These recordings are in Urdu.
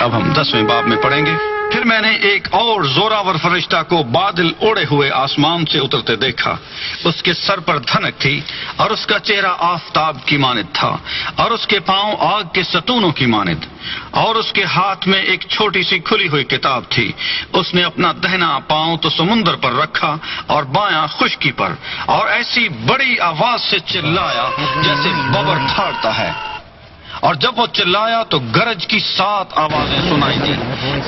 اب ہم 10ویں باب میں پڑھیں گے۔ پھر میں نے ایک اور زوراور فرشتہ کو بادل اوڑے ہوئے آسمان سے اترتے دیکھا۔ اس کے سر پر دھنک تھی اور اس کا چہرہ آفتاب کی مانند تھا اور اس کے پاؤں آگ کے ستونوں کی مانند، اور اس کے ہاتھ میں ایک چھوٹی سی کھلی ہوئی کتاب تھی۔ اس نے اپنا دہنا پاؤں تو سمندر پر رکھا اور بایاں خشکی پر، اور ایسی بڑی آواز سے چلایا جیسے ببر دھاڑتا ہے، اور جب وہ چلایا تو گرج کی 7 آوازیں سنائی دیں،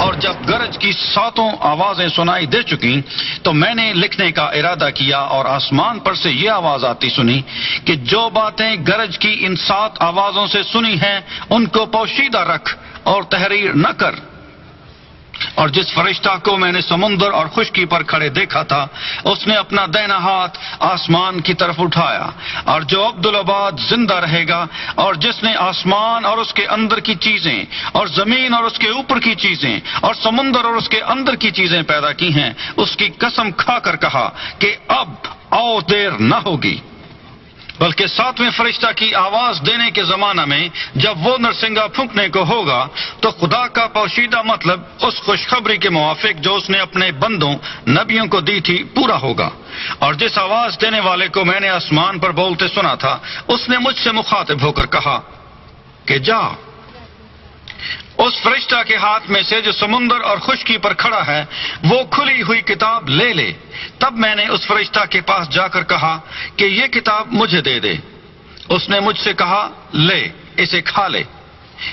اور جب گرج کی 7 آوازیں سنائی دے چکیں تو میں نے لکھنے کا ارادہ کیا، اور آسمان پر سے یہ آواز آتی سنی کہ جو باتیں گرج کی ان 7 آوازوں سے سنی ہیں ان کو پوشیدہ رکھ اور تحریر نہ کر۔ اور جس فرشتہ کو میں نے سمندر اور خشکی پر کھڑے دیکھا تھا اس نے اپنا دہنا ہاتھ آسمان کی طرف اٹھایا، اور جو عبدالآباد زندہ رہے گا، اور جس نے آسمان اور اس کے اندر کی چیزیں اور زمین اور اس کے اوپر کی چیزیں اور سمندر اور اس کے اندر کی چیزیں پیدا کی ہیں، اس کی قسم کھا کر کہا کہ اب اور دیر نہ ہوگی، بلکہ 7ویں فرشتہ کی آواز دینے کے زمانہ میں جب وہ نرسنگا پھونکنے کو ہوگا تو خدا کا پوشیدہ مطلب اس خوشخبری کے موافق جو اس نے اپنے بندوں نبیوں کو دی تھی پورا ہوگا۔ اور جس آواز دینے والے کو میں نے آسمان پر بولتے سنا تھا اس نے مجھ سے مخاطب ہو کر کہا کہ جا، اس فرشتہ کے ہاتھ میں سے جو سمندر اور خشکی پر کھڑا ہے وہ کھلی ہوئی کتاب لے لے۔ تب میں نے اس فرشتہ کے پاس جا کر کہا کہ یہ کتاب مجھے دے دے۔ اس نے مجھ سے کہا لے، اسے کھا لے،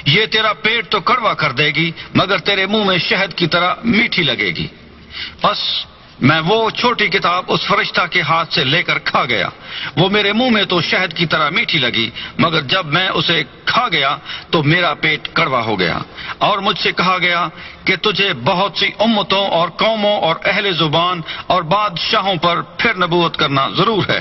یہ تیرا پیٹ تو کڑوا کر دے گی مگر تیرے منہ میں شہد کی طرح میٹھی لگے گی۔ بس میں وہ چھوٹی کتاب اس فرشتہ کے ہاتھ سے لے کر کھا گیا۔ وہ میرے منہ میں تو شہد کی طرح میٹھی لگی مگر جب میں اسے کھا گیا تو میرا پیٹ کڑوا ہو گیا۔ اور مجھ سے کہا گیا کہ تجھے بہت سی امتوں اور قوموں اور اہل زبان اور بادشاہوں پر پھر نبوت کرنا ضرور ہے۔